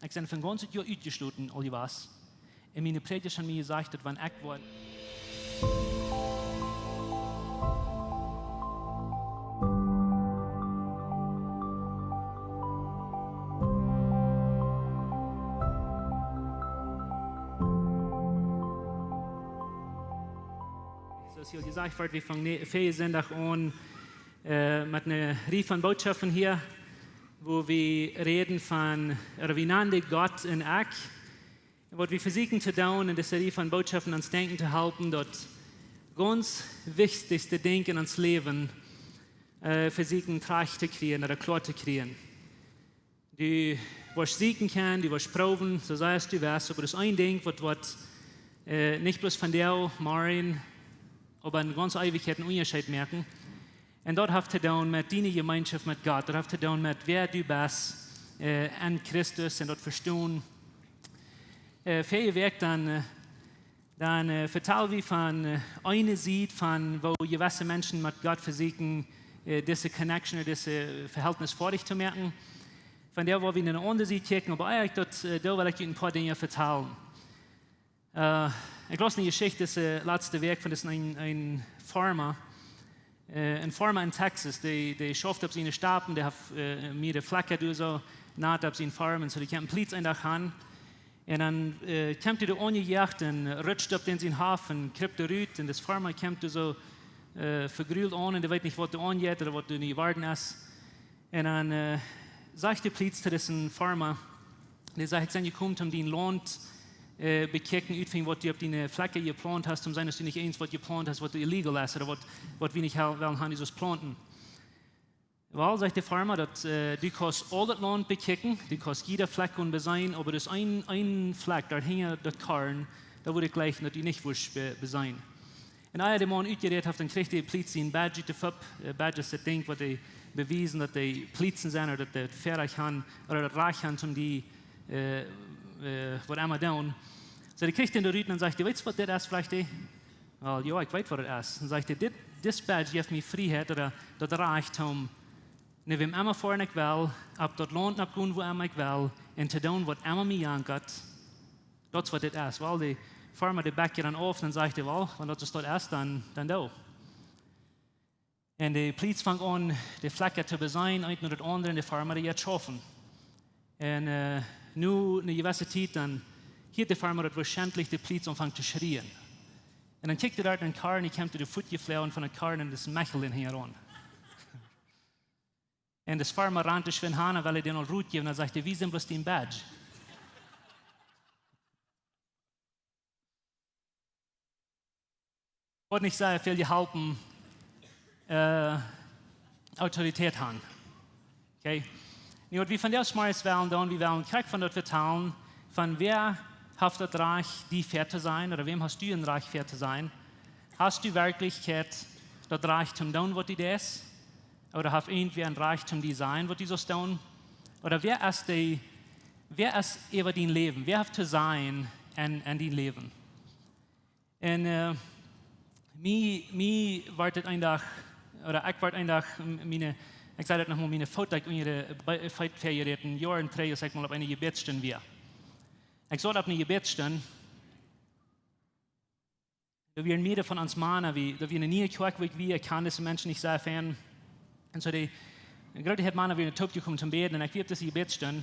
Ich bin von ganz Jahr ausgeschlossen, all was. Und meine Prediger haben mir gesagt, dass wenn ich war, zoals je al gezegd wordt, we vangen vele zondag aan mit einer Reihe von Botschaften hier, wo wir reden von, oder wir nennen Gott in Eck. Was wir versuchen zu tun, in dieser Reihe von Botschaften ans Denken zu halten, das ganz wichtigste Ding in uns Leben versuchen, Tracht zu kriegen oder klar zu kriegen. Du wirst siegen können, du wirst proben, so sei es du wirst, aber das ist ein Ding, was nicht bloß von dir, Marin, aber in ganz Ewigkeit einen Unterschied merken. Und dort hat zu tun mit deiner Gemeinschaft mit Gott, dort hat zu tun mit wer du bist an Christus und dort verstehen. Für Werk dann vertellen wir von einer Seite, von wo gewisse Menschen mit Gott versuchen, diese Connection, dieses Verhältnis vor dich zu merken. Von der, wo wir in eine andere Seite gucken, aber eigentlich dort, da will ich ein paar Dinge vertellen. Ich lasse eine Geschichte, das letzte Werk von ein Farmer. Ein Farmer in Texas, der schafft auf seine Staben, der hat mir die Flagge so naht auf seinen Farmen, so die kämen Plitz in der Hand. Und dann kommt er ohne Jagd und rutscht auf den seinen Hafen, krippt er rüt, und das Farmer kommt so vergrüht an und der weiß nicht, was er angeht oder was er nicht warten ist. Und dann sagt der Plitz zu diesem Farmer, der sagt, ich bin gekommen, um den Land bekicken, was du auf deine Flagge geplant hast, um sein, dass du nicht eins, was du geplant hast, was du illegal ist, oder was wir nicht wollen, haben, dieses planten. Weil, sagt der Farmer, dass du kannst all das Land bekicken, du kannst jeder Fleck besein, aber das ein Fleck, da hängt das Karren, da würde ich gleich, dass du nicht besein. Und als der Mann ausgeredet hat, dann kriegt der Plitz einen Badge dafür. Badge ist das Ding, was die bewiesen, dass die Plitzen sind, oder dass die Fähig haben, oder das Reich haben, um die, was immer tun. So, die kriegt den da rüten und sagt, weißt du, was das ist vielleicht? Well, ja, ich weiß, was das ist. Und sagt, das Badge gibt mir Freiheit oder das Reichtum, ne wem immer vorne ich will, ab dort Land abgehen, wo immer ich will, und zu tun, was immer mich angeht. Das ist, was das ist. Weil die Farmer, die Bäcker dann auf und sagt, well, wenn das dort ist, dann da. Und die Plitz fängt an, die Flecke zu besein, und nur das andere, und die Farmer, die jetzt schaffen. Und nu eine gewisse Zeit, dann hier der Farmer hat wahrscheinlich die Plitz anfangen zu schreien. Und dann kickt er dort in den Karren, ich kam zu der Futt geflogen von der Karren und das Mechelin heran. Und das Farmer rannte schön hin, weil er den noch Rut geben und sagte, wie sind bloß die im Badge? Und nicht sehr viel gehalten, Autorität haben. Okay? Und wie von der Schmeiß wählen, wir wählen Krieg von dort vertalen, von wer hat das Reich, die fair zu sein, oder wem hast du ein Reich fair zu sein? Hast du Wirklichkeit, das Reichtum tun, was die ist? Oder hat irgendwie ein Reichtum die sein, was die so tun? Oder wer ist über dein Leben? Wer hat zu sein an dein Leben? Und mir wartet ein Tag, oder ich warte ein Tag, ich sage das nochmal, meine Fotos in ihre Feitferien, Jahren, 3, sag mal, auf eine Gebetsstunde wir. Ich saß auf eine Gebetsstunde, da wir mehr von uns Männer, da wir eine Läwens Kjoakj, ich kann diese Menschen nicht sehr fern. Und so gerade hat Männer wie eine Top gekommen zum Beten, und ich wirf diese Gebetsstunde.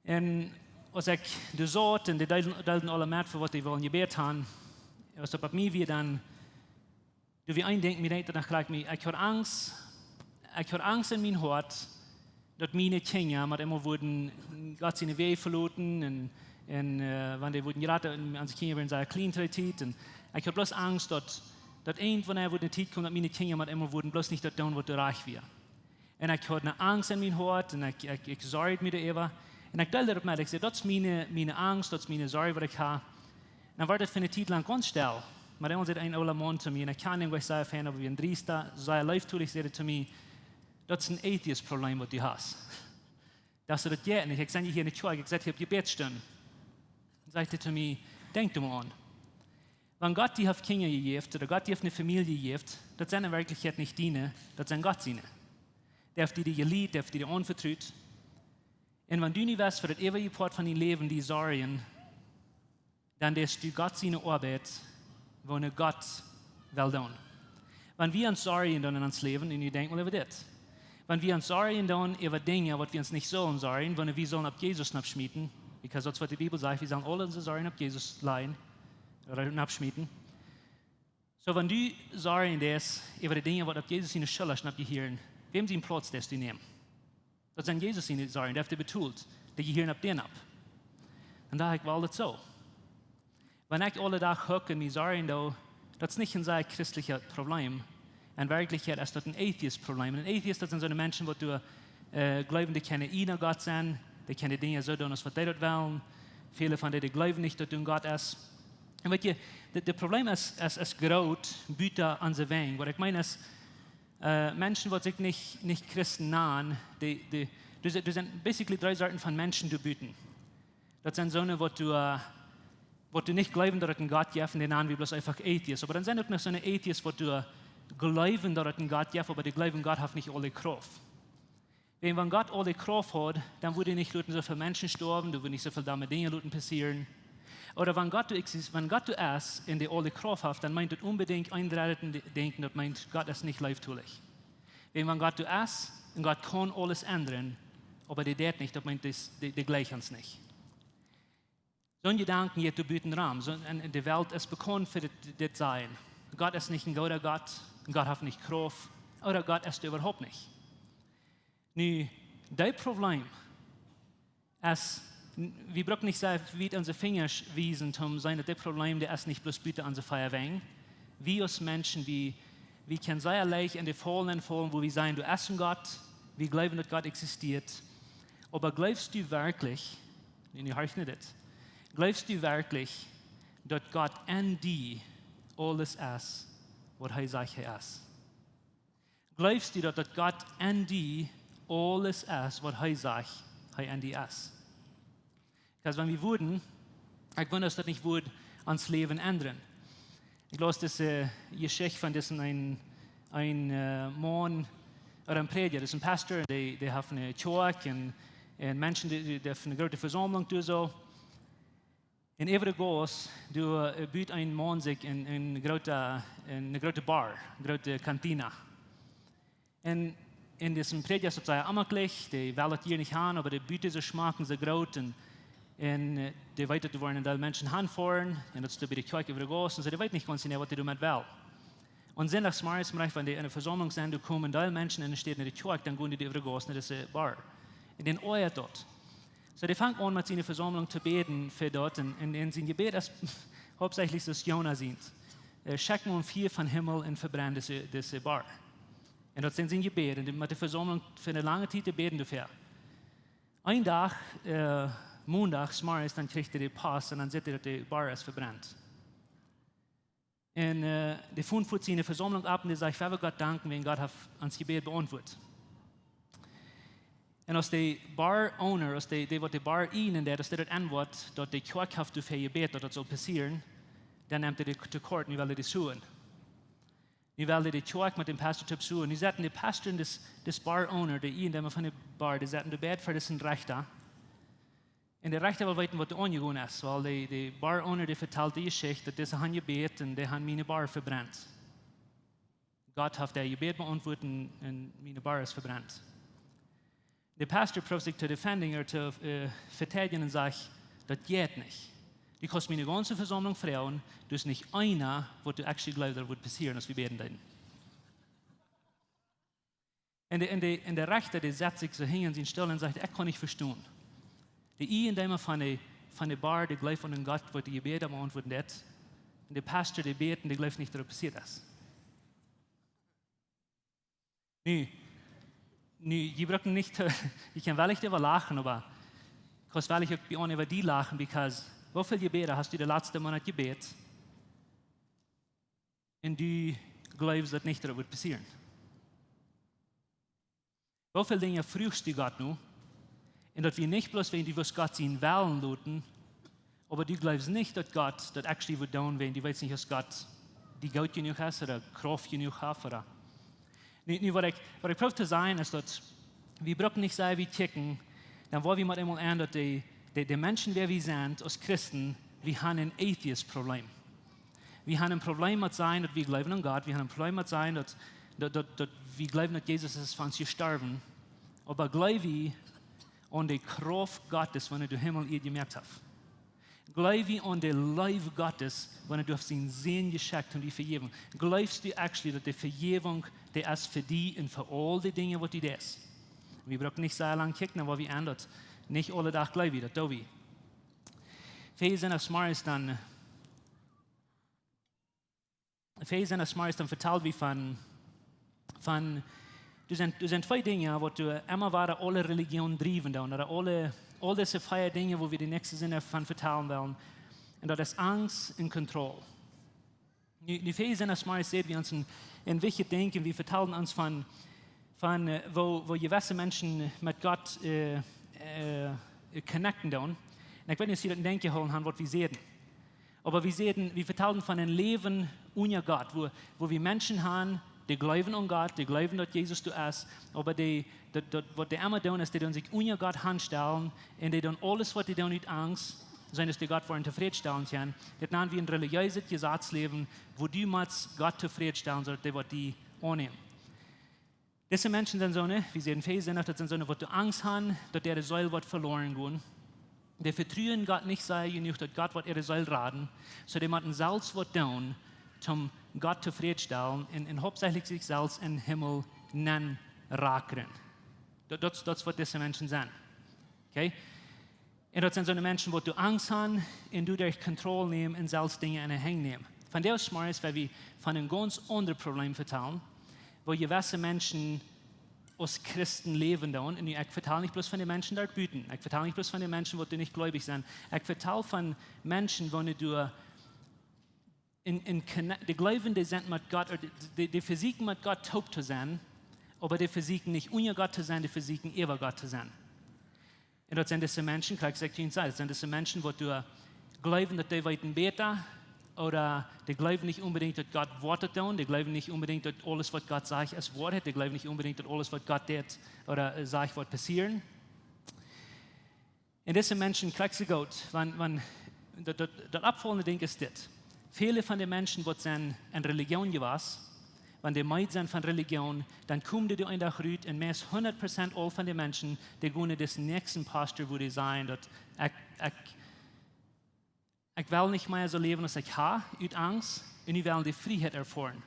Und als ich das saß, und die teilten alle mit, für was die wollen gebeten haben, was auf mir wie dann, da wir eindenken, mir denkt, ich habe Angst in mein Herz, dass meine Kinder mit immer wurden Gott seine Wege verloren und wenn die wurden gerade an sich Kinder werden sehr clean treten und ich habe bloß Angst, dass irgendwann eine Zeit kommt, dass meine Kinder mit immer wurden bloß nicht das tun, was du reich wäre. Und ich habe eine Angst in mein Herz und ich sorge mir darüber und ich teile das mit, ich sage, das ist meine Angst, das ist meine Sorge, was ich habe. Und dann war das für eine Zeit lang ganz still. Maar dan zei een oude man zu mir, und ich kann nicht sagen, aber wie ein Driester, so er läuft durch, sagte zu mir, das ist ein ethisches Problem, was du hast. Dass du das geht nicht. Ich sage hier nicht, ich sage, ich habe Gebetsstunde. Dann sagte zu mir, denk du mal an. Wenn Gott dir auf Kinder gegeben oder Gott dir auf eine Familie gegeben, das sind in Wirklichkeit nicht deine, das sind Gott seine. Der hat dir geliebt, der hat dir anvertraut. En wenn du nicht weißt, für das ewige Part von deinem Leben, die Sorgen, dann ist du Gott seine Arbeit, wo eine Gott will tun. Wenn wir uns Sorgen tun in uns Leben, und ich denke mal über das. Wenn wir uns Sorgen tun über Dinge, was wir uns nicht sollen sorgen, wenn wir sollen auf Jesus abschmieden, because das, was die Bibel sagt, wir sollen alle unsere Sorgen auf Jesus leihen oder abschmieden. So, wenn du Sorgen hast über die Dinge, was auf Jesus seine Schuld hast, abgehören, wem sie einen Platz, das du nehmen? Das sind Jesus seine Sorgen, der hat dir betont, die gehören auf den ab. Und da ich das so. Wenn ich alle Tag hocke und mir Sorgen da, das ist nicht ein sehr christliches Problem. In Wirklichkeit ist das ein Atheist-Problem. Ein Atheist, das sind so eine Menschen, die glauben, die können einer Gott sein, die können Dinge so tun, als was die dort wollen. Viele von denen glauben nicht, dass ein Gott ist. Und weißt du, das Problem ist groß, Büter an der Weg. Was ich meine ist, Menschen, die sich nicht Christen nahen, das sind basically 3 Sorten von Menschen, die bieten. Das sind so eine, wo du nicht glauben, dass es einen Gott gibt, und die nahen wie bloß einfach Atheist. Aber dann sind auch noch so eine Atheist, wo du glauben, dass es einen Gott gibt, aber die glauben, Gott hat nicht alle Kraft. Wenn Gott alle Kraft hat, dann würde nicht so viele Menschen sterben, da würde nicht so viele dumme Dinge passieren. Oder wenn Gott du ist in die alle Kraft hat, dann meint das unbedingt eintreten denken, das meint, Gott ist nicht leibtulich. Wenn Gott du ist, und Gott kann alles ändern, aber die tut nicht, das meint, die gleichen uns nicht. So ein Gedanken geht du bieten Raum. So, die Welt ist bekannt für das Sein. Gott ist nicht ein guter Gott, Gott hat nicht Kraft, oder Gott ist überhaupt nicht. Nu, das Problem ist, wir brauchen nicht sagen, wie unsere Finger wiesen, um sein, das Problem, der ist nicht bloß bitte an der Feuerwehr. Wir als Menschen, wir können sehr leicht in die Fallen fallen, wo wir sagen, du hast einen Gott, wir glauben, dass Gott existiert. Aber glaubst du wirklich, und ich höre nicht, glaubst du wirklich, dass Gott in dir alles ist, was er sagt, er ist? Glaubst du, dass Gott in dir alles ist, was er sagt, er in dir ist? Weil wenn wir würden, ich wundere, dass das nicht würde, ans Leben ändern. Ich las diese Geschichte von diesem ein Mann oder ein Prediger, das ist ein Pastor, der hat eine Kjoakj und Menschen, die haben eine große Versammlung tun so. In every Gas, du bietet ein Mann sich in eine große Bar, eine große Kantine. Und in diesem Prediger ist es ammerlich, die wollen hier nicht haben, aber die bietet so schmecken so groß und die weiter zu wollen, dass Menschen hinfahren, und das ist bei der Kirche über Gas, und so, die weiß nicht ganz genau, was die damit will. Und sonntags morgens, wenn die in der Versammlung sind, da kommen da Menschen in der Stadt in der Kirche, dann gehen die über Gas in diese Bar. Und den Euer dort. So, die fangen an, mit seiner Versammlung zu beten für dort, und in seinem Gebet ist hauptsächlich das Jona sind. Schicken und 4 von Himmel und verbrennen diese Bar. Und dort sind sie Gebet, und mit der Versammlung für eine lange Zeit beten dafür. Ein Tag, montags morgens, dann kriegt die Pass, und dann sieht dass die Bar ist verbrannt. Und die fuhren sie in der Versammlung ab, und die sagt, ich will Gott danken, wenn Gott ans Gebet beantwortet. Und als der Bar-Owner, als die Bar ihnen, dass der antwortet, dass die Kirche hat für Gebet, dass das soll passieren, dann nimmt er die zu Kort und will die suchen. Nu wilde die Kjoakj mit dem Pastor zu suchen. Nu zaten die Pastor und das Bar-Owner, die ihnen von der Bar, die zaten in Bett für diesen Rechter. Und der Rechter will wissen, was der angegangen ist, weil die Bar-Owner, die vertellt die Geschichte, dass diese haben gebet und die haben meine Bar verbrannt. Gott hat der Gebet beantwortet und meine Bar ist verbrannt. Der Pastor probiert sich zu defenden oder zu verteidigen und sagt, das geht nicht. Du kannst meine ganze Versammlung fragen, du ist nicht einer, was du actually glaubst, das wird passieren, als wir beten dann. Und der Rechter, der setzt sich so hin und still und sagt, ich kann nicht verstehen. Die in dem von der Bar, der glaubt an den Gott, was die Gebete beantworten hat, und der Pastor, der betet, der glaubt nicht, dass das passiert ist. Ich brauche nicht, ich kann wirklich darüber lachen, aber ich kann wirklich auch über die lachen, weil wie viele Gebete hast du den letzten Monat gebetet und du glaubst, dass nicht das wird passieren? Wie viele Dinge fragst du Gott nun und dass wir nicht bloß, wenn du was Gott sehen wollen, luten, aber du glaubst nicht, dass Gott das actually wird tun, wenn du weißt nicht, dass Gott die Geld genug hat oder Kraft genug hat. Oder. Was ich probiere zu sagen, ist, dass wir brauchen nicht sagen, wie ticken, dann wollen wir mal einmal an, dass die Menschen, wer wir sind, als Christen, wir haben ein Atheist-Problem. Wir haben ein Problem mit sein, dass wir glauben an Gott. Wir haben ein Problem mit sein, dass wir glauben, dass Jesus ist für uns gestorben. Aber glauben wir an die Kraft Gottes, wenn er den Himmel ihr gemerkt hat. Glauben wir an den Leib Gottes, wenn er durch seinen Sinn geschickt und die Vergebung. Glaubst du actually, dass die Vergebung, die ist für dich und für all die Dinge, was die ist? Wir brauchen nicht sehr lange kicken, aber wir ändern nicht alle Tag glauben wir, das tun wir. Viele sind als Maris dann vertelt wie von du sind zwei Dinge, wo du immer wieder alle Religionen driven oder all diese freie Dinge, wo wir die nächste Sinne von vertellen wollen. Und das ist Angst und Kontrolle. Die viele sind als Maris sehen, wie uns in welche denken, wir vertellen uns von wo gewisse Menschen mit Gott connecten. Und ich weiß nicht, ob Sie das denken haben, was wir sehen. Aber wir vertellen von einem Leben ohne Gott, wo wir Menschen haben, die glauben an Gott, die glauben, dass Jesus du ist, aber was die immer tun, ist, die sich ohne Gott hinstellen und die tun alles, was die tun, nicht Angst, sondern dass die Gott vor zufriedenstellen können. Das nennen wir ein religiöses Gesetzleben, wo du mit Gott zufriedenstellen sollst, die annehmen. Diese Menschen sind so, wie sie in Vers sind, das sind so, wo du Angst haben, dass ihre Säule wird verloren gehen. Die vertrauen Gott nicht sehr genug, dass Gott wird ihre Säule raten, so die müssen selbst was tun, um Gott zufriedenstellen und hauptsächlich sich selbst in den Himmel nennen raken. Das ist, was diese Menschen sind. Okay? Und das sind so Menschen, wo du Angst hast und du durch Kontrolle nehmen und selbst Dinge in den Händen nehmen. Von der aus ist, weil wir von einem ganz anderen Problem vertellen, wo gewisse Menschen als Christen leben da. Und ich vertelle nicht bloß von den Menschen dort büten. Ich vertelle nicht bloß von den Menschen, die nicht gläubig sind. Ich vertelle von Menschen, wo du die Glauben, die sind mit Gott, oder die versuchen mit Gott taub zu sein, aber die versuchen nicht ohne Gott zu sein, die versuchen über Gott zu sein. Und das sind diese Menschen, kann ich sagen, das sind diese Menschen, wo du glauben, dass die weiten besser, oder die glauben nicht unbedingt, dass Gott Worte tun, die glauben nicht unbedingt, dass alles, was Gott sagt, es Wort hat, die glauben nicht unbedingt, dass alles, was Gott tut oder sagt, wird passieren. Und diese Menschen kriegen sie gut, wenn das abfallende Ding ist das. Viele von den Menschen, die sind in Religion gewesen, wenn die meid sind von Religion, dann kommen die in der Rüt und mehr als 100% all von den Menschen, die gehen in das nächsten Posture, wo die sagen, dass ich will nicht mehr so leben, als ich habe, aus Angst, und ich will die Freiheit erfahren.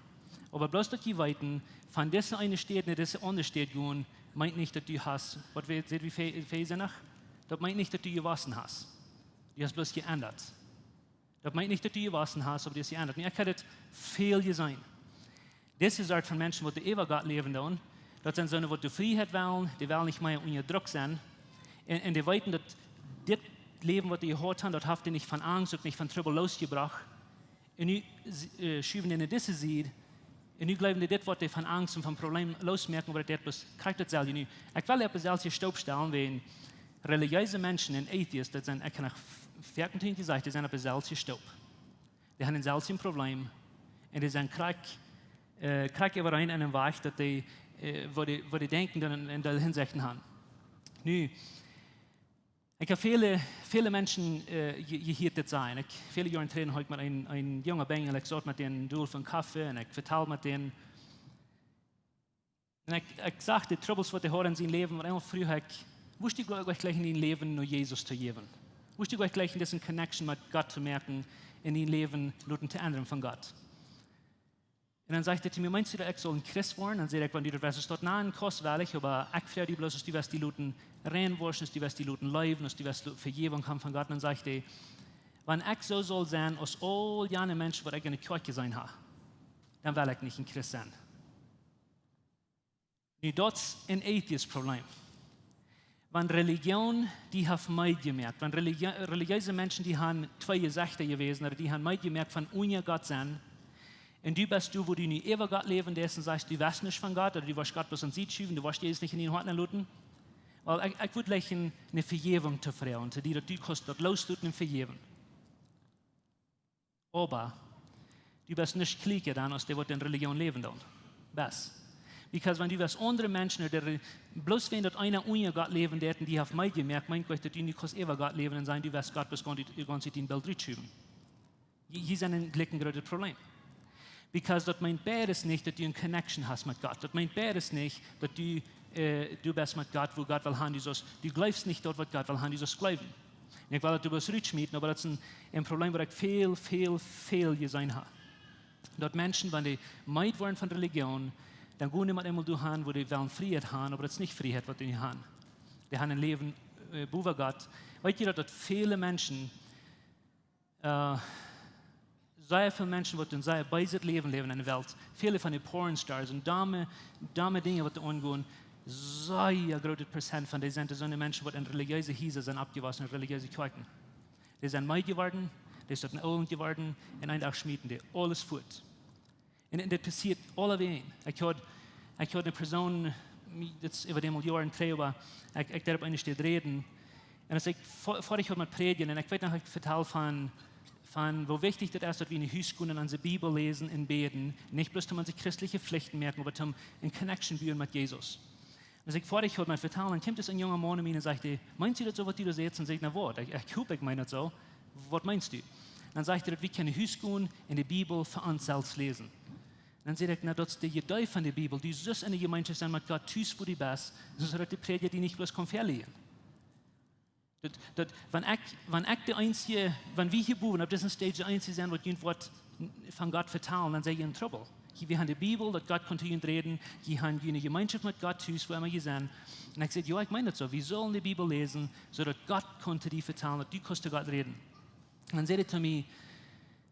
Aber bloß, dass die weiten, von dieser eine steht, nicht diese andere steht, gehen, meint nicht, dass du hast, was wir sehen, wie viel sind noch? Das meint nicht, dass du gewaschen hast. Du hast bloß geändert. Das meint nicht, dass du gewaschen hast, aber du hast geändert. Und ich kann das viel gesehen. Das ist Art von Menschen, die über Gott leben wollen. Das sind solche, die Freiheit wollen, die wollen nicht mehr unter Druck sein. Und die weiten, dass das Leben, was die gehört haben, das habt ihr nicht von Angst und nicht von Trouble losgebracht. Und die schieben in diese Seed. Und die glauben, das, was die von Angst und von Problemen losmerken, aber das bloß kriegt das selber nicht. Ich will etwas selbst hier Staub stellen, wenn religiöse Menschen und Atheisten, das sind, ich kann nach 14 gesagt, die sind etwas selbst hier Staub. Die haben ein selbst Problem. Und die sind krieg über einen Weg, dass die, wo die denken, dann in der Hinsicht haben. Nu, ich habe viele Menschen hier das sein. Viele Jahre drin habe ich mit einem jungen Bengel, ich sorge mit denen durch von Kaffee und ich verteile mit denen. Und ich sage, die Troubles, die haben in seinem Leben, und immer früher, wusste ich gleich in ihrem Leben nur Jesus zu geben. Wusste ich gleich in diesen Connection mit Gott zu merken, in ihrem Leben Leuten zu ändern von Gott. Und dann sagte er zu mir, meinst du, dass ich soll ein Christ werden? Dann sagte ich, wenn du das weißt, dort nahe kostwärtig, aber ich frage dich bloß, dass du wirst die Leuten reinwaschen, dass du wirst die Leuten leben, dass du wirst Vergebung haben von Gott. Und dann sagte er, wenn ich so soll sein, als all jene Menschen, die ich in der Kjoakj sein habe, dann will ich nicht ein Christ sein. Und das ist ein ethisches Problem. Wenn Religion, die haben Meid gemerkt, wenn religiöse Menschen, die haben zwei Gesichter gewesen, oder die haben Meid gemerkt, von ohne Gott sein, und du bist du, wo du nicht über Gott leben lässt und sagst, du weißt nicht von Gott, oder du wirst Gott bloß an sie schieben, du wirst Jesus nicht in den Horten luten. Weil ich würde gleich eine Vergebung zu fragen, zu dir, dass du kannst dort losluten und vergeben. Aber du bist nicht klicker dann, als der, der in Religion leben will. Was? Because wenn du was andere Menschen, der bloß wenn dort einer ohne Gott leben werden, die auf mich gemerkt, mein Gott, dass du nicht kannst ever Gott leben und sein, du wirst Gott bis ganz in Bild rüberschreiben. Hier ist ein großes Problem. Because das meint beides nicht, dass du eine Connection hast mit Gott. Das meint beides nicht, dass du bist mit Gott, wo Gott will haben, du glaubst nicht dort, was Gott will haben, du sollst glauben. Ich will, dass du was rüberschmieden, aber das ist ein Problem, das ich viel gesehen habe. Dort Menschen, wenn die meid werden von Religion, dann gehen die mit einmal durch, wo die wollen Freiheit haben, aber das ist nicht Freiheit, was die haben. Die haben ein Leben über Gott. Weißt du, dass viele Menschen, sehr viele Menschen, die in sehr beiset leben in der Welt, viele von den Pornstars und dumme Dinge, die angehen, sehr ein großes Prozent von denen sind so Menschen, die in religiöse Häuser sind abgewaschen, in religiöse Kirchen. Die sind meid geworden, die sind alt geworden, und einfach schmieden die alles fort. Und das passiert alle wegen. Ich hatte eine Person, jetzt über den Jahren drei, aber ich darf eine Stelle reden. Und vor ich mit predigen, und ich werde noch vertellen von wo wichtig das ist, dass wir in die Hüs gehen und unsere Bibel lesen und beten. Nicht bloß, um unsere christliche Pflichten merken, aber um in Connection bauen mit Jesus. Und ich vor ich mit vertellen, dann kommt es ein junger Mann mir und sagt, meinst du das so, was du da siehst? Und sagt, na was? Ich meine das so. Was meinst du? Dann sagt er, wir können Hüs gehen und die Bibel für uns selbst lesen. Dann sagt er, na, das ist die Idee von der Bibel. Du sollst in der Gemeinschaft sein mit Gott, tust für die Best, so dass die Prediger die nicht bloß verlieren. Wenn wir hier bauen, auf diesem Stage der Einzige sind, die irgendwas von Gott vertellen, dann sind wir in Trouble. Wir haben die Bibel, dass Gott kontinuierlich reden, wir haben eine Gemeinschaft mit Gott, tust, wo immer wir sind. Und ich sage, ja, ich meine das so, wir sollen die Bibel lesen, so dass Gott konnte die vertellen, dass du kannst Gott reden. Und dann sagt er zu mir,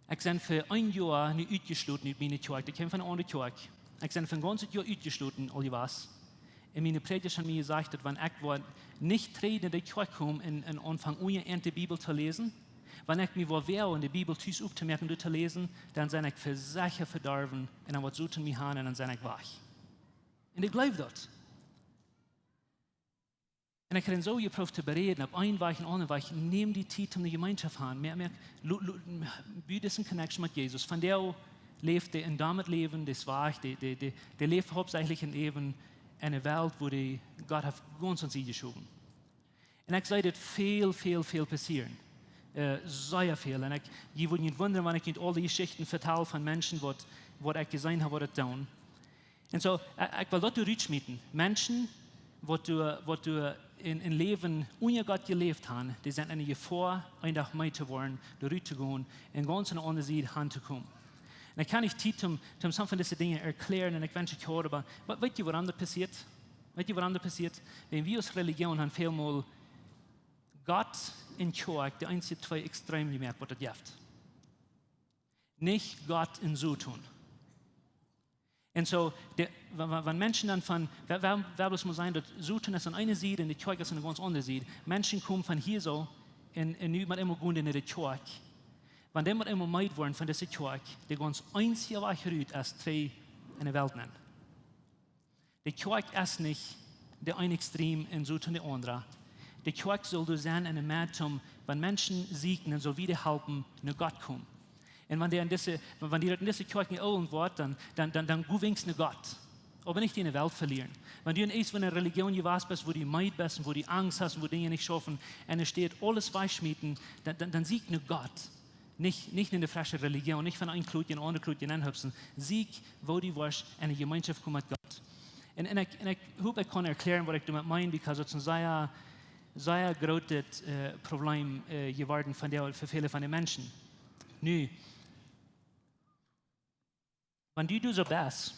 ich bin für ein Jahr nicht ausgeschlossen in meiner Kirche. Ich komme von einer anderen Kirche. Ich bin für ein ganzes Jahr ausgeschlossen, all was. Und meine Prediger haben mir gesagt, dass wenn ich nicht rede in die Kirche komme und anfange, ohne die Bibel zu lesen, wenn ich mir wäre in die Bibel aufzumerken und zu lesen, dann bin ich für sicher verdorben und dann wird so zu mir haben und dann bin ich wach. Und ich glaube das. Und ich habe so geprobt zu bereden, auf einen Weg und anderen Weg, nehme die Zeit, um die Gemeinschaft zu haben. Büde ist eine Connection mit Jesus. Von der lebt der in damit Leben, das war der lebt hauptsächlich in Leben in einer Welt, wo Gott hat ganz an sie geschoben. Und ich sehe, dass viel passieren. Sehr viel. Und ich würde nicht wundern, wenn ich all die Geschichten vertelle von Menschen, was ich gesehen habe, was das tun. Und so, ich will dort rüberschmieden. Menschen, wo du in Leben ohne Gott gelebt haben, die sind eine Gefahr, einfach mehr zu werden, durchzugehen, in ganz eine andere Seite hinzukommen. Und ich kann nicht Zeit, um some von diesen Dingen erklären, und ich wünsche ich höre, aber weißt du, was anderes passiert? Weißt du, was anderes passiert? Wenn wir als Religion haben vielmal Gott und Kjoakj, die einzigen zwei Extreme gemerkt, was das gibt. Nicht Gott in so tun. Und so, wenn Menschen dann wer muss sein, dass Suchen ist an einer Seite und die Kirche ist an einer ganz anderen Seite. Menschen kommen von hier so und mit immer gehen in die Kirche. Wenn die mit immer meid werden von dieser Kirche, die ganz einzige Weg ist, drei in der Welt nennen. Die Kirche ist nicht der eine Extrem und Suchen der andere. Die Kirche soll du sein in einem Medium, wenn Menschen siegen und soll wieder helfen, nach Gott kommen. Und wenn die in diese Kirche erholen wird, dann gewinnst du Gott. Aber nicht in der Welt verlieren. Wenn du in einer Religion gewesen bist, wo du meid bist und wo du Angst hast und wo Dinge nicht schaffen, und es steht alles weichschmieden, dann sieg nur Gott. Nicht in der frischen Religion, nicht von einem Klutchen in andere Klutchen anhüpfen. Sieg, wo du warst, in eine Gemeinschaft kommen mit Gott. Und ich hoffe, ich kann erklären, was ich damit meine, weil es ein sehr großes Problem geworden für viele von den Menschen. Nu, wenn du so bist,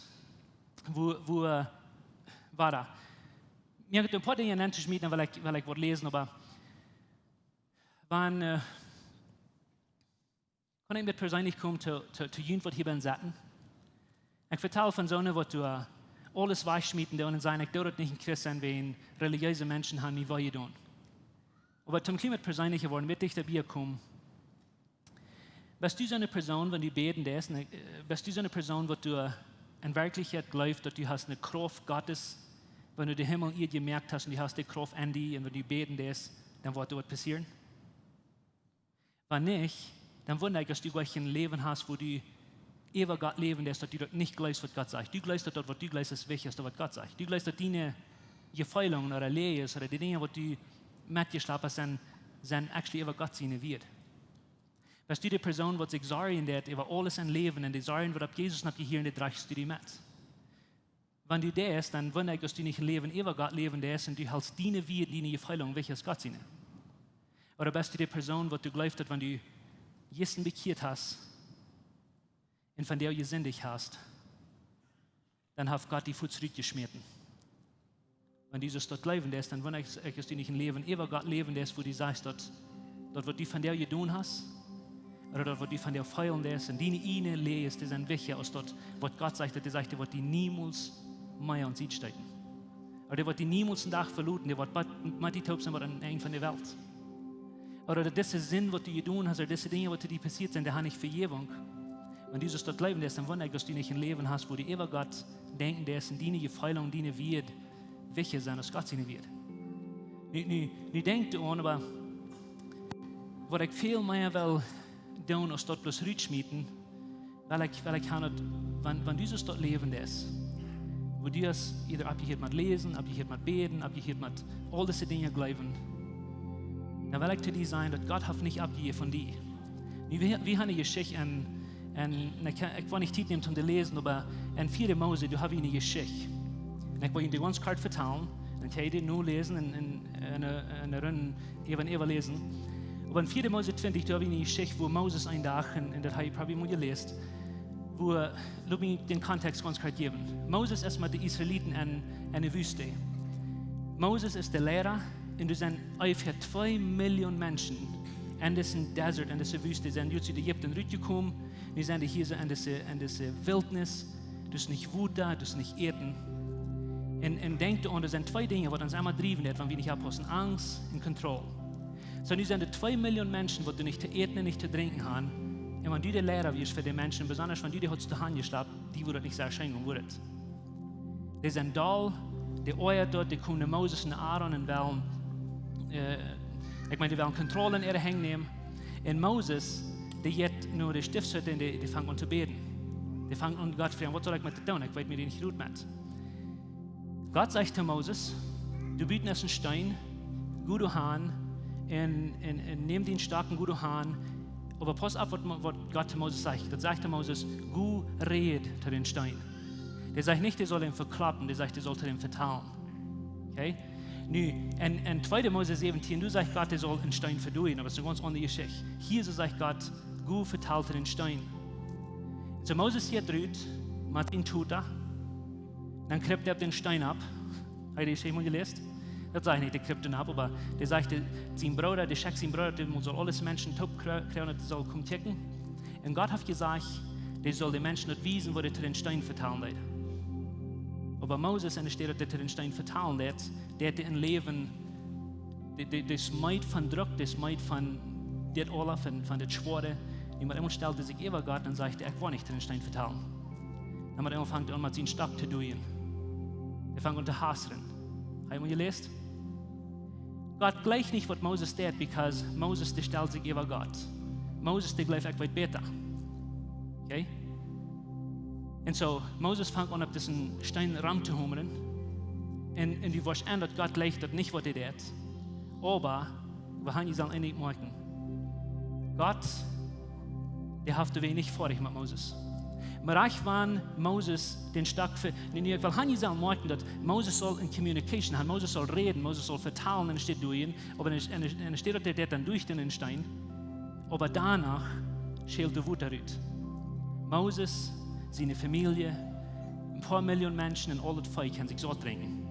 wo war da? Mir gibt ein paar Dinge nicht schmieden, weil ich was lesen, aber wenn kann ich mit persönlich kommen zu irgendwas hier beim Satten? Ich vertraue von so einer, wo du alles weichschmieden und sagen, ich dort nicht ein Christ sein, wenn religiöse Menschen haben, wie wir tun. Aber zum Klima persönlich geworden, wird dich dabei kommen. Bist du so eine Person, wenn du beten lässt, bist du so eine Person, wo du in Wirklichkeit glaubst, dass du hast eine Kraft Gottes, wenn du den Himmel ihr gemerkt hast und du hast die Kraft an dir und wenn du beten lässt, dann wird was passieren? Wenn nicht, dann wundere ich, dass du gleich ein Leben hast, wo du ewig Gott leben, dass du dort nicht gleich, was Gott sagt. Du gleich dort, was du gleich ist, wichtig, was Gott sagt. Du gleich dort deine Gefeilungen oder Lehres oder die Dinge, was du mitgeschlafen hast, sind actually ewig Gott sein wird. Wenn du die Person, die sich sorgen wird, über alles ein Leben und die sorgen wird, ob Jesus nicht hier in der drachst du die mit. Wenn du das, dann wundere ich, dass du nicht ein Leben ewig Gott leben darfst und du hältst deine Wird, deine Gefeilungen, welches Gott sein. Oder bist du die Person, die du glaubst, wenn du Jesus bekehrt hast und von der du gesündigt hast, dann hat Gott die Fuß zurückgeschmissen. Wenn du das dort leben darfst, dann wundere ich, dass du nicht ein Leben ewig Gott leben darfst, wo du sagst, dort was du von der getan hast, oder dort, was du von der feilen darfst, und deine eine Lehre, die sind wichtiger als dort, was Gott sagt, die sagt, was die niemals mehr an sich stecken. Oder die, was die niemals einen Tag verluten, die, was mit die Taub sind, an eng von der Welt. Oder diese Sinn, was du getan hast, oder diese Dinge, was dir passiert sind, die haben nicht Vergebung. Wenn du das dort leben darfst, dann wundere ich, dass du nicht ein Leben hast, wo du ewig Gott denken darfst, und deine Gefeilung, deine Wird wichtiger sein, als Gott seine wird. Nicht denkt an, aber was ich viel mehr will tun, als dort bloß rutschmieten, weil ich kann nicht, wenn du das dort leben darfst, wo du es either abgehört mit Lesen, abgehört mit Beten, abgehört mit all diese Dinge glauben, dann will ich zu dir sein, dass Gott hat nicht abgehört von dir. Wir haben eine Geschichte, ich will nicht Zeit nehmen, um zu lesen, aber in 4. Mose, du hast eine Geschichte. Und ich will Ihnen die ganz kurz vertellen, dann kann ich die nur lesen und eine Runde eben lesen. Aber in 4. Mose 20, da habe ich eine Geschichte, wo Moses einen Tag, und das habe ich probably mal gelesen, wo, lass mich den Kontext ganz kurz geben. Moses ist mit den Israeliten in der Wüste. Moses ist der Lehrer, und da sind ungefähr 2 Millionen Menschen in diesem Desert, in dieser Wüste, die sind jetzt in Ägypten rübergekommen, die sind hier so in dieser Wildnis, das ist nicht Wut da, das ist nicht Erden. Und denkt an, das sind 2 Dinge, die uns einmal drieben wird, wenn wir nicht abpassen: Angst und Kontrolle. So, nun sind 2 Millionen Menschen, die nicht zu essen und nicht zu trinken haben. Und wenn du der Lehrer wirst für die Menschen, besonders wenn du die heute zu Hand geschlagen, die würden nicht sehr schön werden. Die sind da, die Eier dort, die kommen Moses und Aaron und wollen, die wollen Kontrolle in ihre Hände nehmen. Und Moses, die geht nur die Stiftshütte und die fangen an zu beten. Die fangen an, Gott zu fragen, was soll ich mit dir tun? Ich weiß mir nicht gut mit. Gott sagt zu Moses, du bietest einen Stein, gute Hahn, und nimm den starken guten Hahn, aber pass auf, was Gott zu Moses sagt. Das sagt Moses, gut red zu den Stein. Der sagt nicht, der soll ihn verklappen, der sagt, der soll ihn verteilen. Okay? In 2. Mose 17, du sagst Gott, der soll einen Stein verduen, aber das ist eine ganz andere Geschichte. Hier so sagt Gott, gut verteilt den Stein. So Moses hier drüht, macht ihn Tuta, dann kriegt er den Stein ab. Habt ihr die Geschichte mal gelesen? Das sage ich nicht, der kriegt ihn ab, aber der sagt, sein Bruder, der schickt seinen Bruder, der soll alles Menschen top kriegen und der soll kommen ticken. Und Gott hat gesagt, der soll den Menschen nicht wiesen, wo der zu den Stein verteilen wird. Aber Moses, in der Stelle, der zu den Stein verteilen wird, der hat ein Leben, das meid von Druck, das meid von der Olaf, von der Schwore, die man immer stellte sich über Gott und sagte, ich will nicht zu den Stein verteilen. Dann hat er angefangen, mit seinen Stock zu tun. Er fängt an zu hasseln. Habt ihr gelesen? Gott gleicht nicht, was Moses tut, because Moses, der stellt sich über Gott. Moses, der gleicht etwas besser. Okay? Und so, Moses fängt an, auf diesen Stein Raum zu hummeln. Und du wirst an, dass Gott gleicht das nicht, was er tut. Aber, wir haben es nicht merken. Gott, der hat den Weg nicht vor mit Moses. Marach waren Moses den Stock für, weil han gesagt merken, dass Moses soll in Communication haben, Moses soll reden, Moses soll verteilen, und steht durch ihn, aber er steht dort, der dann durch den Stein, aber danach schält die Wut darüber. Moses, seine Familie, ein paar Millionen Menschen in all das Volk können sich so drängen.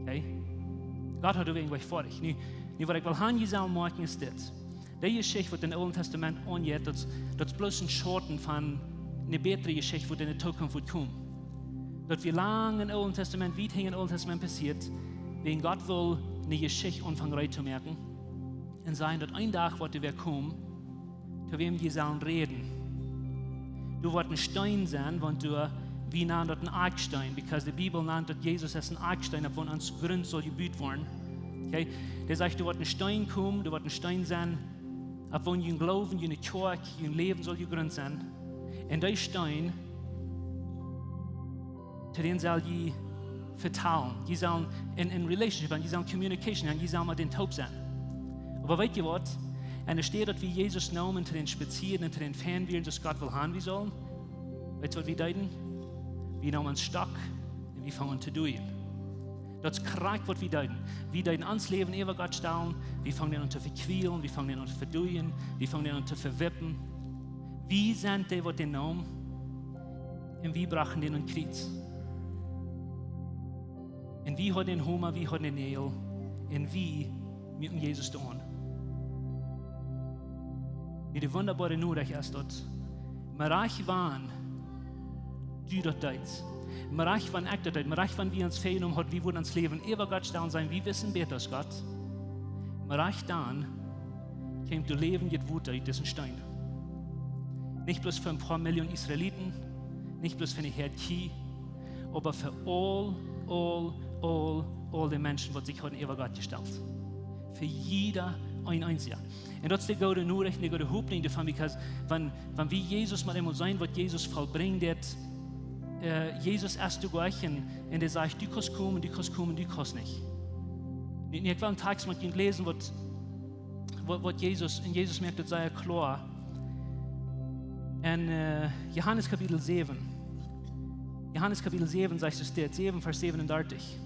Okay? Gott hat irgendwas vor dich. Was ich will han gesagt merken ist das. Die Geschichte, die im Alten Testament angeht, das ist bloß ein Schorten von eine bessere Geschichte, die in der Zukunft wird kommen. Dort wie lange im Alten Testament, wie viel im Alten Testament passiert, wenn Gott will eine Geschichte anfangen zu merken und sagen, dass ein Tag wird wir kommen, zu wem wir sollen reden. Du wirst ein Stein sein, wenn du, wie nennt das ein Arkstein, weil die Bibel nennt, dass Jesus ist ein Arkstein, auf dem uns Grund soll gebaut werden. Okay? Der sagt, du wirst ein Stein kommen, du wirst ein Stein sein, auf dem Glauben, Kjoakj, Leben soll gegründet sein. En die Stein, zu denen soll je vertrauen. Je sollen in Relationship haben, je sollen Communication haben, je sollen mit den Taub sein. Aber weißt ihr was? Und es steht dort, wie Jesus Namen zu den Spazieren und zu den Fernwählen, das Gott will haben, wie sollen. Weißt du, was wir deuten? Wir nehmen einen Stock und wir fangen zu tun. Das ist krank, was wir deuten. Wir deuten ans Leben über Gott stellen, wir fangen an zu verquälen, wir fangen an zu verduen, wir fangen an zu verwippen. Wie sind die, was den Namen? Und wir brachen den in Kreuz. Und wir haben den Hunger, wir haben den Nähe, und wir müssen Jesus tun. Wie die wunderbare Nachricht ist dort. Wir reich waren, du dort deitst. Wir reich waren echt dort, wir reich waren, wie uns fehlen hat, wie wollen uns Leben über Gott stellen sein, wie wissen wir das, Gott. Wir reich dann, käme du Leben jetzt Wut aus diesen Stein. Nicht bloß für ein paar Millionen Israeliten, nicht bloß für eine Hierarchie, aber für all die Menschen, die sich heute über Gott gestellt. Für jeder ein einziger. Und das ist die gute Nachricht, die gute Hoffnung davon, weil wenn wir Jesus mal einmal sein, was Jesus vollbringt, Jesus erst du gleich und der sagt, du kannst kommen, du kannst kommen, du kannst nicht. Ich will einen Text mit Ihnen lesen, was Jesus merkt, das sei ja klar. In Johannes Kapitel 7. Johannes Kapitel 7 sagt es dort, 7, Vers 37.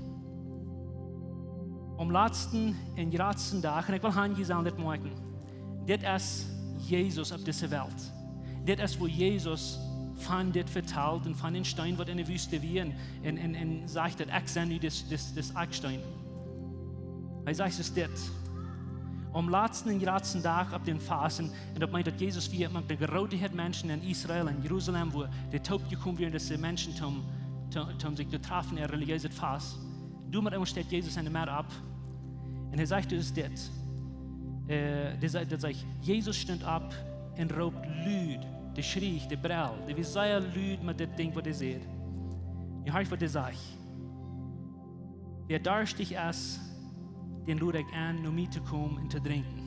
Am letzten und letzten Tag, und ich will Hanji sagen, das morgen, das ist Jesus auf dieser Welt. Das ist, wo Jesus von das verteilt und von den Stein, was in der Wüste wie, und sagt, ich bin das Eckstein. Er sagt es dort. Am letzten und letzten Tag auf den Fasten, und das meint, dass Jesus wie man die gerote Menschen in Israel, in Jerusalem, wo die Taub gekommen wären, dass die Menschen sich zu treffen, in religiöses Fast. Du mit einmal steht Jesus in der Meer ab, und sagt es dort. Der sagt, Jesus stand ab und raubt Lüd, der schrie, der brell, der wie sehr Lüd mit dem Ding, was er sieht. Ihr hört, was er sagt. Wer durstig ist, den lud ich an, um mit zu kommen und zu trinken.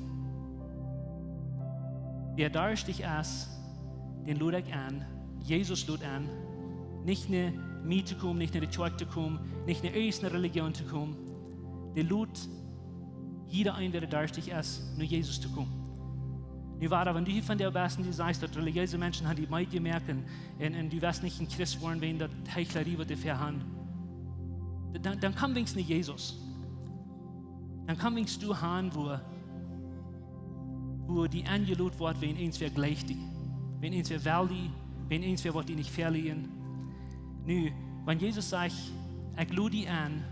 Wer durstig ist, den lud ich an, Jesus lud an, nicht nur mit zu kommen, nicht nur die Kjoakj zu kommen, nicht nur aus einer Religion zu kommen. Der lud jeder ein, der durstig ist, nur Jesus zu kommen. Nu war, wenn du hier von der Besten, die sagst, dass religiöse Menschen haben die Meid gemerkt und du wirst nicht ein Christ worden, wenn das Heuchlerie wird dafür haben, dann komm wenigstens nicht Jesus. Dann komm wenigstens du hin, wo die angelohnt wird, wenn eins wer gleich die, wenn eins wer will, wenn eins wer wird die nicht verlieren. Nu, wenn Jesus sagt, ich lade die an,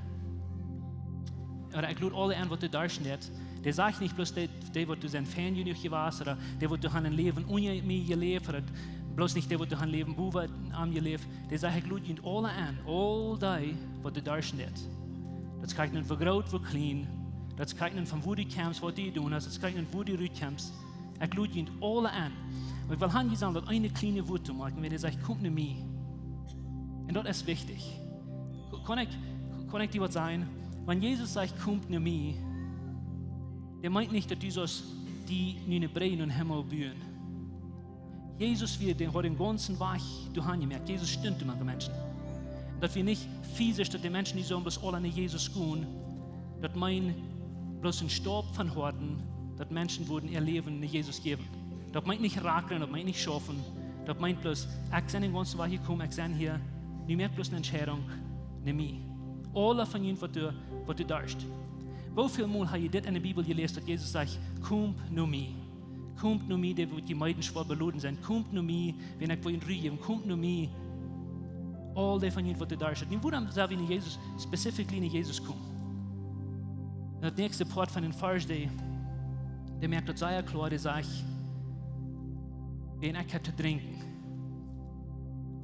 oder ich lade alle an, was du da steht, der sagt nicht bloß, der wird du sein Fan warst, oder der wird du ein Leben ohne mich gelebt, oder bloß nicht der wird du ein Leben wo am gelebt. Der sagt, ich lade ihn alle an, all die, was du da steht. Das kann nicht von groß, von klein, das kann nicht von wo du kämpfst, was du tun hast, das kann nicht wo du rückkämpfst. Ich lade ihn alle an. Und ich will Hanji sagen, dass eine kleine Wut zu machen, wenn er sagt, komm zu mir. Und das ist wichtig. Kann ich dir was sagen? Wenn Jesus sagt, komm zu mir, der meint nicht, dass du sollst die nie brennen und Himmel bühen. Jesus wird den ganzen Weg durchgemerkt. Jesus stimmt immer den Menschen. Und dass wir nicht fies ist, dass die Menschen nicht so bloß alle an Jesus gehen, dass mein bloß ein Staub von Horten, dass Menschen würden ihr Leben in Jesus geben. Das meint nicht rakeln, das meint nicht schaffen. Das meint bloß, ich bin den ganzen Weg gekommen, ich bin hier, nicht mehr bloß eine Entscheidung, nicht mir. Alle von ihnen, was du darfst. Wie viel Mal habe ich das in der Bibel gelesen, dass Jesus sagt, kommt nur mir. Kommt nur mir, der wird die meisten schwer beladen sein. Kommt nur mir, wenn ich ihn rüge, kommt nur mir. Alle von ihnen, was du darfst. Und wo dann soll ich Jesus, specifically in Jesus kommen? Und der nächste Part von den Vers, der merkt das sehr klar, der sagt, wenn ich zu trinken.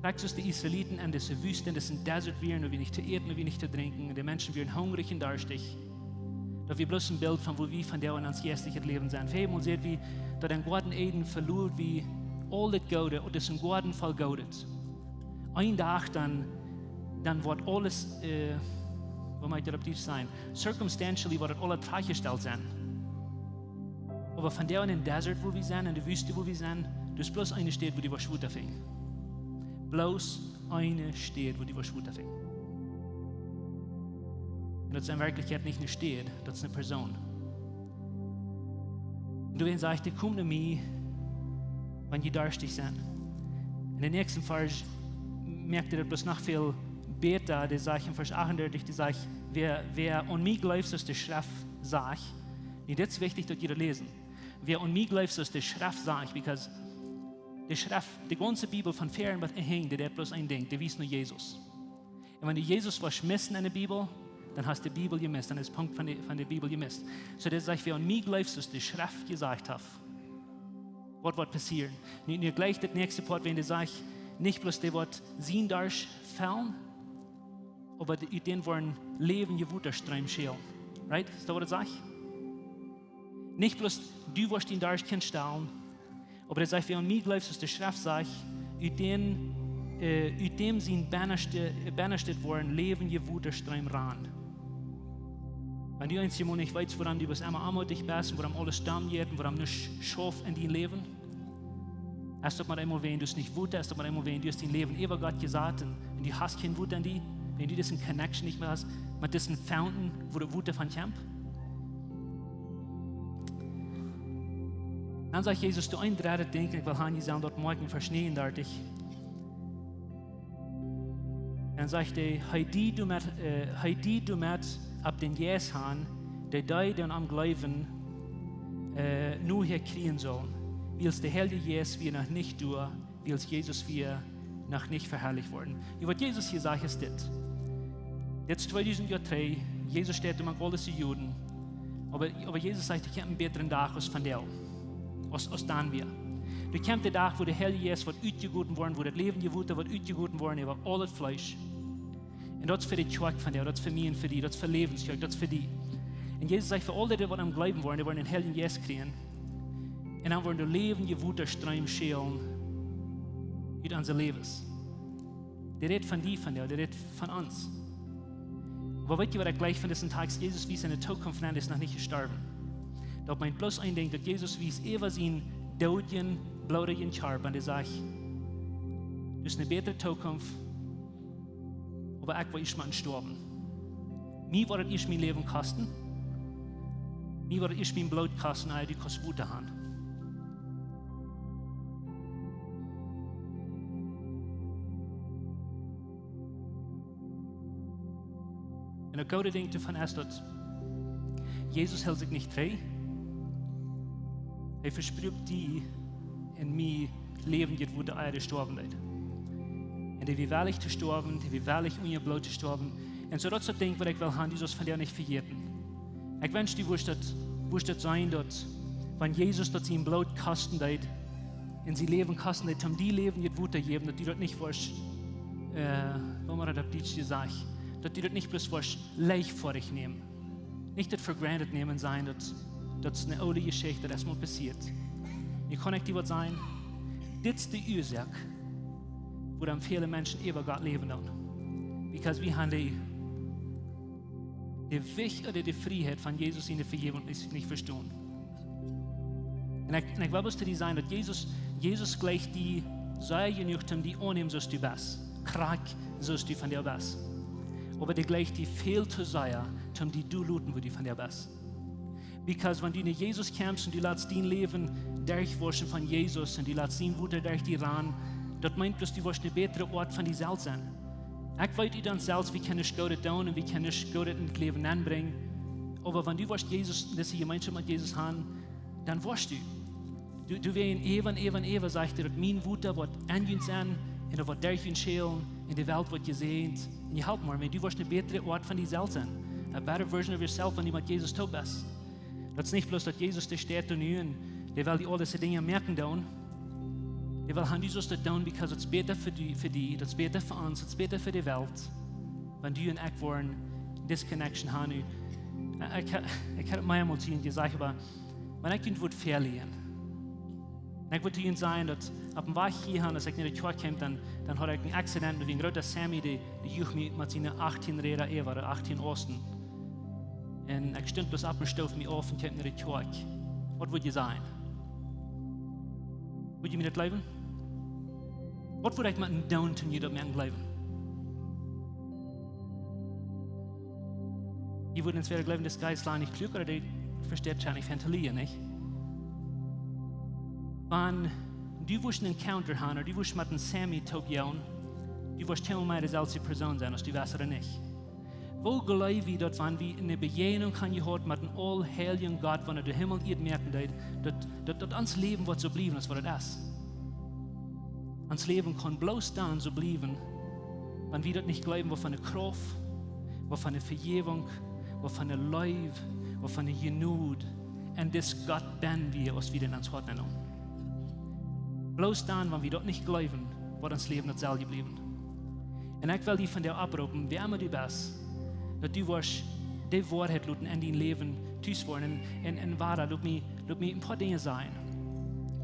Fragst du die Israeliten an diese Wüste, das sind Desert wären, und wir nicht zu eten, und wir nicht zu trinken, und die Menschen wären hungrig und durstig. Da wir bloß ein Bild von, wo wir von der und ans geistliche Leben sind. Wir haben sehen, wie da den Garten Eden verloren, wie all das Gute, und das ist ein Garten voll Gutes. Ein Tag dann wird alles, was möchte ich sein? Circumstantially wird alles freigestellt sein. Aber von der in den Desert, wo wir sind, in der Wüste, wo wir sind, das ist bloß eine steht, wo die was schwut dafür. Bloß eine steht, wo die was schwut dafür. Und das ist in Wirklichkeit nicht eine steht, das ist eine Person. Und du sagst, komm zu mir, wenn die durstig sind. In der nächsten Vers merkt ihr das bloß noch viel besser, der sagt in Vers 38, die sagt, wer an mich glaubt, was die Schrift sagt, und das ist wichtig, dass jeder lesen. Wer an mich glaubt, was die Schrift sagt, because die Schrift, die ganze Bibel von Fern was hängt, der hat bloß ein Ding, der weiß nur Jesus. Und wenn du Jesus was missen in der Bibel, dann hast du die Bibel gemisst, dann ist der Punkt von der Bibel gemisst. So das sagt, wer an mich glaubt, was die Schrift gesagt hat, was wird passieren. Nicht gleich das nächste Part, wenn der sagt, nicht bloß der wird sehen darstellen, aber die den wollen Leben gewutterstreim schälen. Right? Ist das, was er sagt? Nicht bloß du wirst ihn darstellen stellen, aber er sagt, wer an mich glaubt, was die Schrift sagt, ut dem sind bannerstet worden, Leben gewutterstreim ran. Wenn du eins nicht weißt, woran du bist immer armutig bist, woran alles dumm geht, woran nicht schafft in dein Leben, erst ob man einmal wenn du es nicht wut, erst ob man einmal wenn du es dein Leben über Gott gesagt und du hast kein Wut an die, wenn du diesen Connection nicht mehr hast, mit diesen Fountain, wo du Wut davon kämpft. Dann sagt Jesus, du ein drittes Ding, ich will Hanni sagen, dort morgen verstehen, dort ich. Dann sagt er, heidi du mit ab den Jeshan, der dann am Glauben nur hier kriegen sollen. Wie es der Helde Jes wir noch nicht durch, wie es Jesus wir noch nicht verherrlicht worden. Und was Jesus hier sagt, ist das. Jetzt 2000 Jahre 3, Jesus steht um alles Juden, aber Jesus sagt, ich habe einen besseren Tag als von der, als dann wir. Du kennst den Tag, wo der Helde Jes wird ausgegoten worden, wo das Leben gewutet wird ausgegoten worden, über alles Fleisch. Und das ist für die Kjoakj von der, das ist für mich und für die, das ist für Läwens Kjoakj, das ist für die. Und Jesus sagt, für alle, die am Glauben wollen, die wollen den Helden Jes kriegen. Und dann wollen wir Leben gewutterstreim schälen in unser Lebens. Der redet von dir, von der redet von uns. Aber weißt du, was gleich von diesen Tags Jesus wie seine Zukunft nennt, ist noch nicht gestorben. Da meint bloß ein Ding, dass Jesus wie es was ihn Daudien, blaurigen Charb, und er sagt, das ist eine bessere Zukunft, aber ich will ich mal sterben. Mir wird ich mein Leben kosten, mir wird ich mein Blut kosten, all die Kostwute haben. Und das gute Ding davon ist, dass Jesus hält sich nicht treu. Er verspricht die in mir Leben, die wo der Eier gestorben ist. Und die wie wahrlich zu sterben, die wie wahrlich ohne Blut zu sterben. Und so das Ding, was ich will haben, Jesus von der nicht vergessen. Ich wünsche dir, wo das sein wird, wenn Jesus dort sein Blut kosten wird, in sein Leben kosten wird, um die Leben, die wo geben, dass die dort nicht was, wo man das auf Deutsch sagt, dass die dort nicht bloß was leicht vor dich nehmen. Nicht das for granted nehmen sein, das ist eine alte Geschichte, das mal passiert. Ich kann nicht dir was sagen, das ist die Ursache, wo dann viele Menschen über Gott leben dann. Because wir haben die Wicht oder die Freiheit von Jesus in der Vergebung nicht verstehen. Und ich will es dir sagen, dass Jesus gleich die sei genügt, die annehmen, so du bist. Krank, so du von dir bist. Aber die gleich die fehlt zu sein, die du luten, wo du von dir bist. Because wenn du in Jesus kämpfst und du lässt dein Leben durchwaschen von Jesus und du lässt ihn Wunder durch die ran, das meint bloß, du wirst ein besserer Ort von dir selbst sein. Ich weiß nicht dann selbst, wie kann ich Gott tun und wie kann ich Gott in das Leben anbringen. Aber wenn du wirst Jesus, diese Gemeinschaft mit Jesus haben, dann wirst du. Du wirst eben, sagt er, dass mein Wunder wird an uns sein und er wird durch uns schälen in der Welt wird gesehen. Und ich halte mal, du wirst ein besserer Ort von dir selbst sein. A better version of yourself, wenn du mit Jesus tot bist. Das ist nicht bloß, dass Jesus da steht und der will die all diese Dinge merken tun. Der will haben Jesus das tun, because it's besser für die, das ist besser für uns, es ist besser für die Welt, wenn du und ich wollen Disconnection haben. Ich habe mir einmal zu ihnen gesagt, aber wenn ich ihn verlieren, ich würde ihnen sagen, dass ab dem Weg hierhin, als ich in die Kjoakj kam, dann hatte ich einen Accident mit einem Sammy, der juch mich mit seinen 18 Rädern oder 18 Osten. Und ich stand bloß ab und stoffe mich auf und kam in die Kjoakj. Was würd ihr sein? Würd ihr mir das leben? Was würde ich mit einem Down tun, das mir leben? Ihr würdet ins Leben des Geistes nicht klug, oder die versteht schon nicht ventilieren, nicht? Wenn du willst einen Encounter haben, oder du willst mit einem Sammy Tocayo, du wirst immer dieselbe Person sein, als du weißt oder nicht. Wo glaube ich, dass wenn wir eine Begegnung haben gehört mit einem allheiligen Gott, wenn er den Himmel ihr merken, dass uns Leben wird so bleiben, als was es ist. Uns Leben kann bloß dann so bleiben, wenn wir das nicht glauben, was von der Kraft, was von der Vergebung, was von der Liebe, was von der Genug, und das Gott ben wir, was wir in uns Hort nennen. Bloß dann, wenn wir das nicht glauben, wird uns Leben nicht selber bleiben. Und ich will dich von dir abrufen, wie immer du bist, dass du wirst die Wahrheit luten in dein Leben tust worden und wahrer, lass mir ein paar Dinge sein.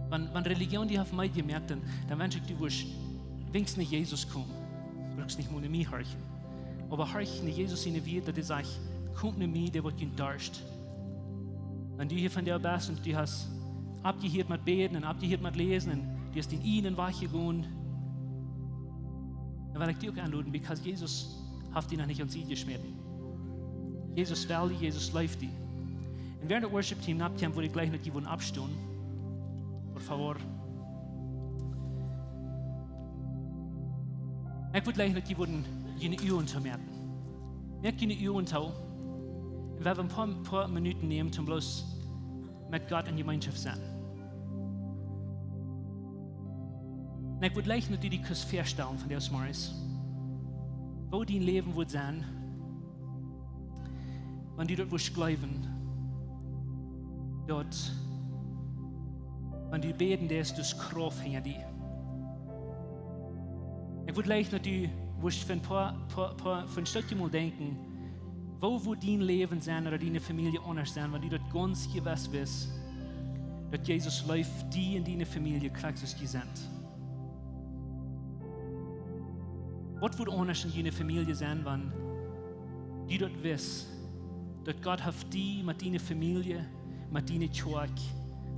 Wenn Religion die auf mich gemerkt, dann wünsche ich, du wirst wenigstens nicht Jesus kommen. Du brauchst nicht nur mich horchen. Aber horch nicht Jesus in der Welt, dass er sagt, komm nicht mir, der wird ihn durst. Wenn du hier von dir bist und du hast abgehört mit Beten und abgehört mit Lesen und du hast in ihnen wachgegangen, dann will ich dich auch anladen, weil Jesus hat dich noch nicht ans Ziel geschmissen. Jesus will dich, Jesus läuft dich. Und während der Worship-Team abkommt, würde ich gleich noch jemanden abstehen. Por favor. Ich würde gleich noch jemanden in die Uhr merken. Merk in die Uhr und wir werden ein paar Minuten nehmen, um bloß mit Gott in Gemeinschaft zu sein. Und ich würde gleich noch die Kuss feststellen von der Morris. Wo dein Leben wird sein, wenn du dort wirst glauben, dort, wenn du beten wirst, das Kraft hinter dir. Ich würde gleich noch die, wirst für ein Stückchen mal denken, wo wird dein Leben sein oder deine Familie anders sein, wenn du dort ganz gewiss bist, dass Jesus läuft, die in deine Familie Christus gesandt. Was wird anders in deiner Familie sein, wenn du dort weißt, dass Gott hat die mit deiner Familie, mit deiner Kjoakj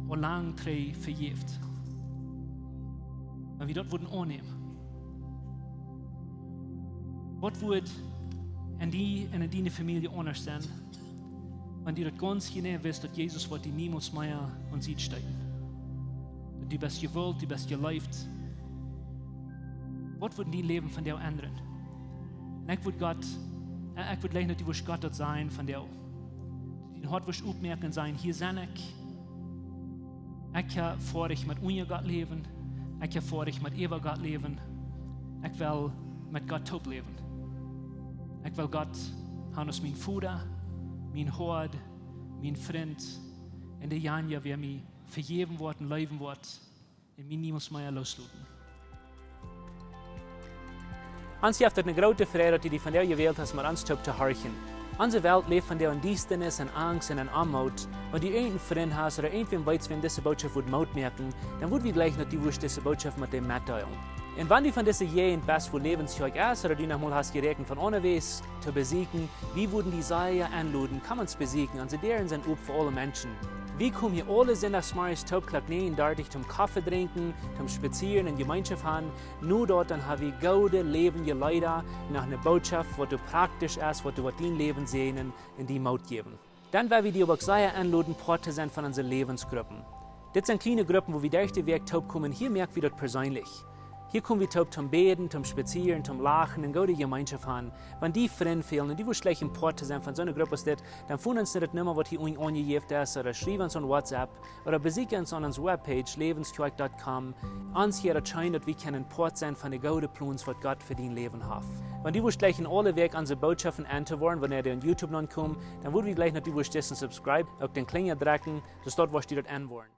und lang vergibt. Wenn wir dort würden annehmen. Was wird in deiner Familie anders sein, wenn du dort ganz genau weißt, dass Jesus wird die niemals mehr uns steigen. Du bist gewollt, du bist geliebt. Was wird dein Leben von dir ändern? Und ich würde gleich nicht, du wirst Gott dort sein von dir. Du wirst aufmerken sein, hier bin ich. Ich kann vor dich mit unser Gott leben. Ich kann vor dich mit Eva Gott leben. Ich will mit Gott top leben. Ich will Gott haben als mein Vater, mein Hort, mein Freund. In der Janja, wer mir vergeben wird und leben wird, und mich niemals mehr loslassen. Uns heeft het een grote Freude, dat die van jou gewählt hast, mit uns zu horchen. Unsere Welt lebt von der in Düsternis und Angst und Armut. Wenn du einen Freund hast oder irgendwen weißt, wenn diese Botschaft wird Mut merken, dann wird wir gleich noch diese Botschaft mit dem mitteilen. Und wenn du von dieser Jahre bist, wo Läwens Kjoakj ist, oder du noch mal hast gerechnet von unterwegs zu besiegen, wie würden die Seier anladen, kann man es besiegen, und sie deren sind für alle Menschen. Wir kommen hier alle Sonntagsmorgens Topklak 39 zum Kaffee trinken, zum Spazieren in Gemeinschaft haben. Nur dort dann haben wir gute, lebendige Leute nach einer Botschaft, die praktisch ist, die dein Leben sehen und in die Mut geben. Dann werden wir die aber sehr anladen, Part zu sein von unseren Lebensgruppen. Das sind kleine Gruppen, wo wir durch den Weg top kommen. Hier merken wir das persönlich. Hier kommen wir top zum Beten, zum Spazieren, zum Lachen und gute Gemeinschaft haben. Wenn die Freunde fehlen und die wollen gleich Part zu sein von so einer Gruppe, dann finden uns nicht mehr, was hier angegeben ist, oder schreiben uns an WhatsApp, oder besuchen uns an unserer Webpage, läwenskjoakj.com. Uns hier erscheint, dass wir können Part sein von den guten Plänen, was Gott für dein Leben hat. Wenn die wollen gleich in alle Weg unsere Botschaften anzuhören, wenn ihr auf YouTube noch kommt, dann würden wir gleich noch die dessen subscribe, auf den Klinger drücken, dass dort was die dort anwollen.